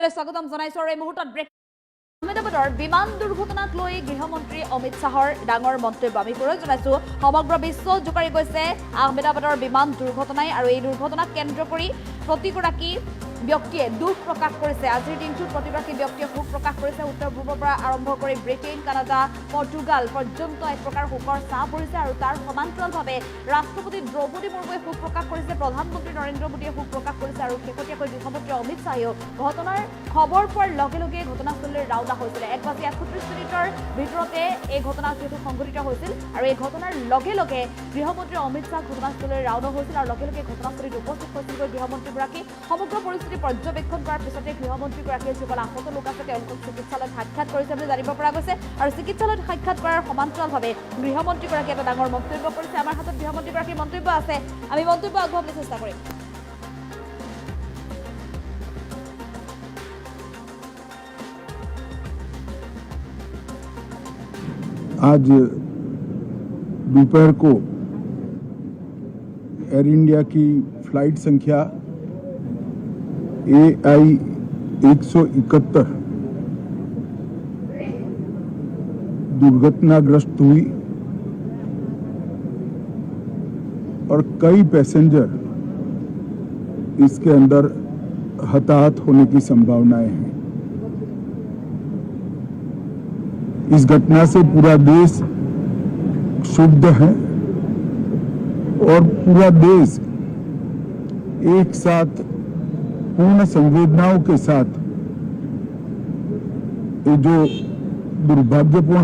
সকলোকে স্বাগতম জনাইছো আৰু এই মুহূৰ্তত ব্ৰেক আহমেদাবাদৰ বিমান দুৰ্ঘটনাক লৈ গৃহমন্ত্ৰী অমিত শাহৰ ডাঙৰ মন্তব্য আমি পৰক জনাইছো সমগ্ৰ বিশ্ব জোকাৰি গৈছে আহমেদাবাদৰ বিমান দুৰ্ঘটনাই আৰু এই দুৰ্ঘটনাক কেন্দ্ৰ কৰি প্ৰতিগৰাকী ব্যক্তিয়ে দুখ প্ৰকাশ কৰিছে আজিৰ দিনটোত প্ৰতিগৰাকী ব্যক্তিয়ে শোক প্ৰকাশ কৰিছে উত্তৰ পূৰ্বৰ পৰা আৰম্ভ কৰি ব্ৰিটেইন কানাডা পৰ্তুগাল পৰ্যন্ত এক প্ৰকাৰ শোকৰ ছাঁ পৰিছে আৰু তাৰ সমান্তৰালভাৱে ৰাষ্ট্ৰপতি দ্ৰৌপদী মুৰ্মুৱে শোক প্ৰকাশ কৰিছে প্ৰধানমন্ত্ৰী নৰেন্দ্ৰ মোদীয়ে শোক প্ৰকাশ কৰিছে আৰু শেহতীয়াকৈ গৃহমন্ত্ৰী অমিত শাহেও ঘটনাৰ খবৰ পোৱাৰ লগে লগে ঘটনাস্থলীলৈ ৰাওনা হৈছিল 1:38 ভিতৰতে এই ঘটনা যেহেতু সংঘটিত হৈছিল আৰু এই ঘটনাৰ লগে লগে গৃহমন্ত্ৰী অমিত শাহ ঘটনাস্থলীলৈ ৰাওনা হৈছিল আৰু লগে লগে ঘটনাস্থলীত উপস্থিত হৈছিল গৃহমন্ত্ৰীগৰাকী সমগ্ৰ পৰিস্থিতি পৰ্যবেক্ষণ কৰাৰ পিছতে গৃহমন্ত্ৰীগৰাকীয়ে যিসকল আহত লোক আছে তেওঁলোকক চিকিৎসালয়ত সাক্ষাৎ কৰিছে বুলি জানিব পৰা গৈছে আৰু চিকিৎসালয়ত সাক্ষাৎ কৰাৰ সমান্তৰালভাৱে গৃহমন্ত্ৰীগৰাকীয়ে এটা ডাঙৰ মন্তব্য কৰিছে আমাৰ হাতত গৃহমন্ত্ৰীগৰাকীৰ মন্তব্য আছে আমি মন্তব্য আগবঢ়াবলৈ চেষ্টা কৰিম आज दोपहर को एयर इंडिया की फ्लाइट संख्या AI 171 दुर्घटनाग्रस्त हुई और कई पैसेंजर इसके अंदर हताहत होने की संभावनाएं हैं। इस घटना से पूरा देश क्षुब्ध है और पूरा देश एक साथ पूर्ण संवेदनाओं के साथ ये जो दुर्भाग्यपूर्ण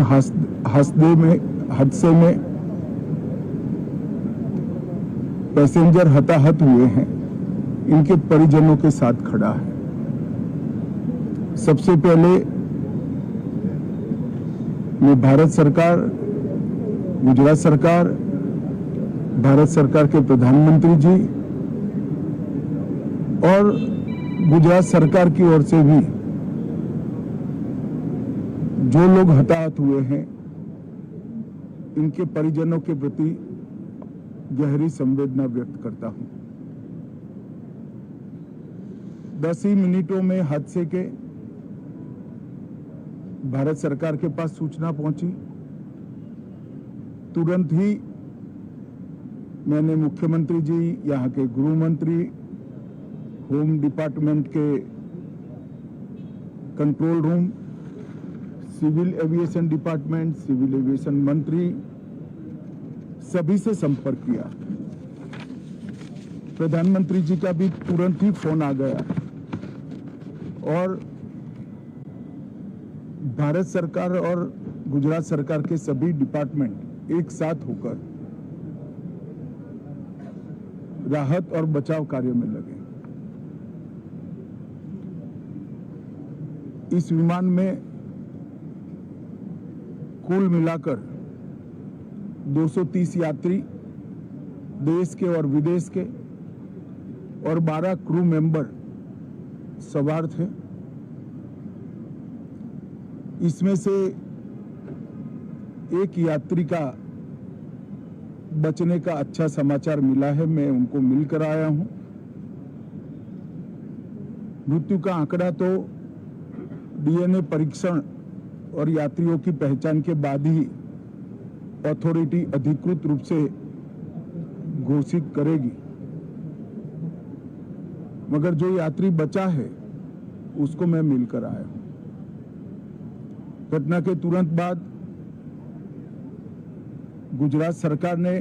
हादसे में पैसेंजर हताहत हुए हैं इनके परिजनों के साथ खड़ा है। सबसे पहले मैं भारत सरकार, गुजरात सरकार, भारत सरकार के प्रधानमंत्री जी और गुजरात सरकार की ओर से भी जो लोग हताहत हुए हैं इनके परिजनों के प्रति गहरी संवेदना व्यक्त करता हूं। 10 ही मिनटों में हादसे के भारत सरकार के पास सूचना पहुंची। तुरंत ही मैंने मुख्यमंत्री जी, यहाँ के गृह मंत्री, होम डिपार्टमेंट के control room, civil aviation department, civil aviation मंत्री सभी से संपर्क किया। प्रधानमंत्री जी का भी तुरंत ही फोन आ गया और भारत सरकार और गुजरात सरकार के सभी डिपार्टमेंट एक साथ होकर राहत और बचाव कार्य में लगे। इस विमान में कुल मिलाकर 230 यात्री देश के और विदेश के और 12 क्रू मेंबर सवार थे। इसमें से एक यात्री का बचने का अच्छा समाचार मिला है, मैं उनको मिलकर आया हूं। मृत्यु का आंकड़ा तो DNA परीक्षण और यात्रियों की पहचान के बाद ही अथॉरिटी अधिकृत रूप से घोषित करेगी, मगर जो यात्री बचा है उसको मैं मिलकर आया हूं। घटना के तुरंत बाद गुजरात सरकार ने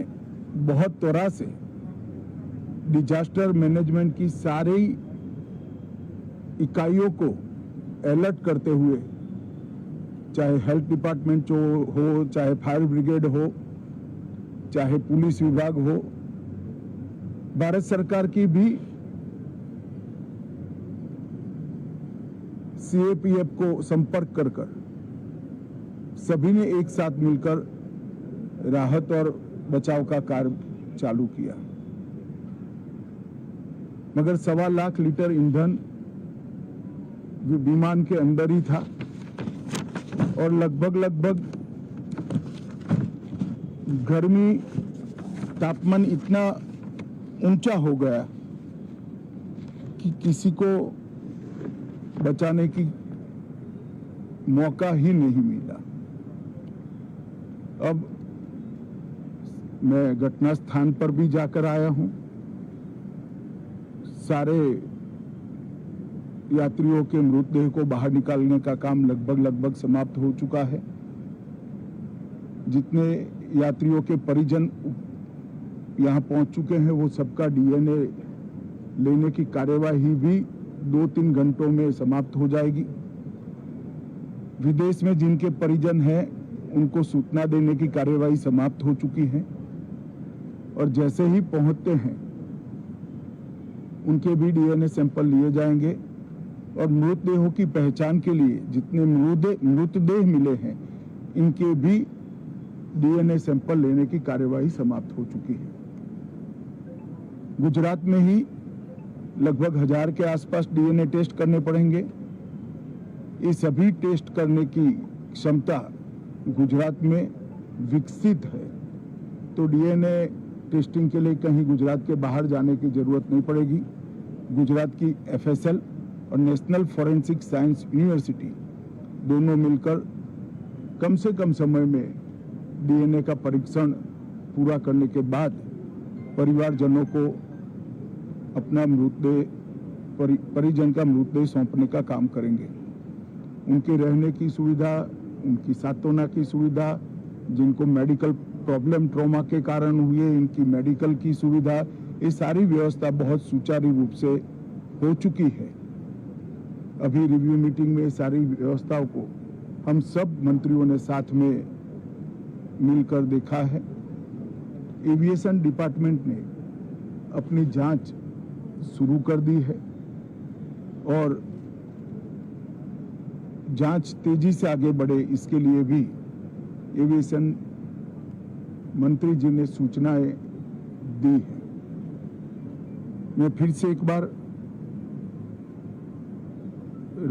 बहुत त्वरा से डिजास्टर मैनेजमेंट की सारी इकाइयों को अलर्ट करते हुए, चाहे हेल्थ डिपार्टमेंट हो, चाहे फायर ब्रिगेड हो, चाहे पुलिस विभाग हो, भारत सरकार की भी CAPF को संपर्क कर सभी ने एक साथ मिलकर राहत और बचाव का कार्य चालू किया। मगर 1.25 लाख लीटर ईंधन विमान के अंदर ही था और लगभग गर्मी तापमान इतना ऊंचा हो गया कि किसी को बचाने की मौका ही नहीं मिला। अब मैं घटना स्थान पर भी जाकर आया हूं। सारे यात्रियों के मृतदेह को बाहर निकालने का काम लगभग समाप्त हो चुका है। जितने यात्रियों के परिजन यहां पहुंच चुके हैं वो सबका डीएनए लेने की कार्यवाही भी 2-3 घंटों में समाप्त हो जाएगी। विदेश में जिनके परिजन हैं उनको सूचना देने की कार्यवाही समाप्त हो चुकी है और जैसे ही पहुंचते हैं उनके भी डीएनए सैंपल लिए जाएंगे और मृतदेहों की पहचान के लिए जितने मृतदेह मिले हैं इनके भी डीएनए सैंपल लेने की कार्यवाही समाप्त हो चुकी है। गुजरात में ही लगभग 1000 के आसपास डीएनए टेस्ट करने पड़ेंगे। ये सभी टेस्ट करने की क्षमता गुजरात में विकसित है, तो डीएनए टेस्टिंग के लिए कहीं गुजरात के बाहर जाने की जरूरत नहीं पड़ेगी। गुजरात की एफएसएल और नेशनल फॉरेंसिक साइंस यूनिवर्सिटी दोनों मिलकर कम से कम समय में डीएनए का परीक्षण पूरा करने के बाद परिवारजनों को अपना परिजन का मृतदेह सौंपने का काम करेंगे। उनके रहने की सुविधा, उनकी सांत्वना की सुविधा, जिनको मेडिकल प्रॉब्लम ट्रॉमा के कारण हुए इनकी मेडिकल की सुविधा, ये सारी व्यवस्था बहुत सुचारू रूप से हो चुकी है। अभी रिव्यू मीटिंग में सारी व्यवस्थाओं को हम सब मंत्रियों ने साथ में मिलकर देखा है। एविएशन डिपार्टमेंट ने अपनी जांच शुरू कर दी है और जांच तेजी से आगे बढ़े इसके लिए भी एविएशन मंत्री जी ने सूचनाएं दी है। मैं फिर से एक बार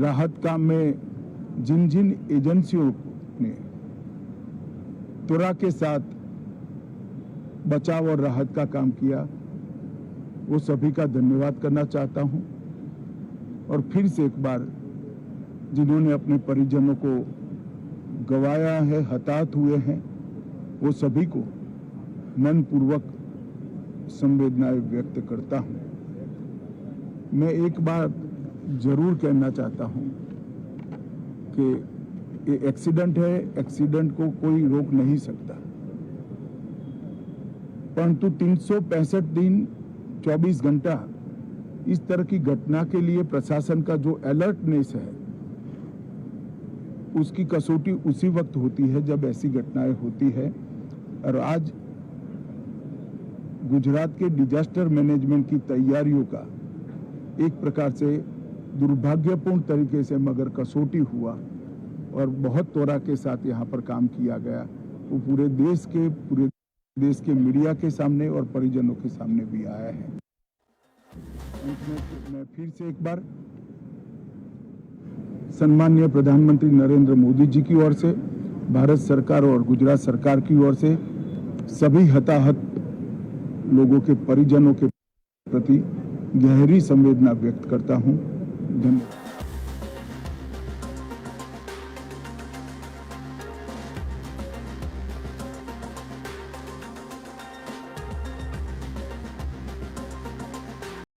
राहत काम में जिन जिन एजेंसियों ने त्वरा के साथ बचाव और राहत का काम किया वो सभी का धन्यवाद करना चाहता हूं और फिर से एक बार जिन्होंने अपने परिजनों को गंवाया है, हताहत हुए हैं, वो सभी को मनपूर्वक संवेदनाएं व्यक्त करता हूं। मैं एक बात जरूर कहना चाहता हूं कि ये एक्सीडेंट है, एक्सीडेंट को कोई रोक नहीं सकता, परंतु 365 दिन 24 घंटा इस तरह की घटना के लिए प्रशासन का जो अलर्टनेस है उसकी कसौटी उसी वक्त होती है जब ऐसी घटनाएं होती है। और आज गुजरात के डिजास्टर मैनेजमेंट की तैयारियों का एक प्रकार से दुर्भाग्यपूर्ण तरीके से मगर कसौटी हुआ और बहुत त्वरा के साथ यहाँ पर काम किया गया, वो पूरे देश के मीडिया के सामने और परिजनों के सामने भी आया है। मैं फिर से एक बार सम्माननीय प्रधानमंत्री नरेंद्र मोदी जी की ओर से, भारत सरकार और गुजरात सरकार की ओर से सभी हताहत लोगों के परिजनों के प्रति गहरी संवेदना व्यक्त करता हूं। धन्यवाद।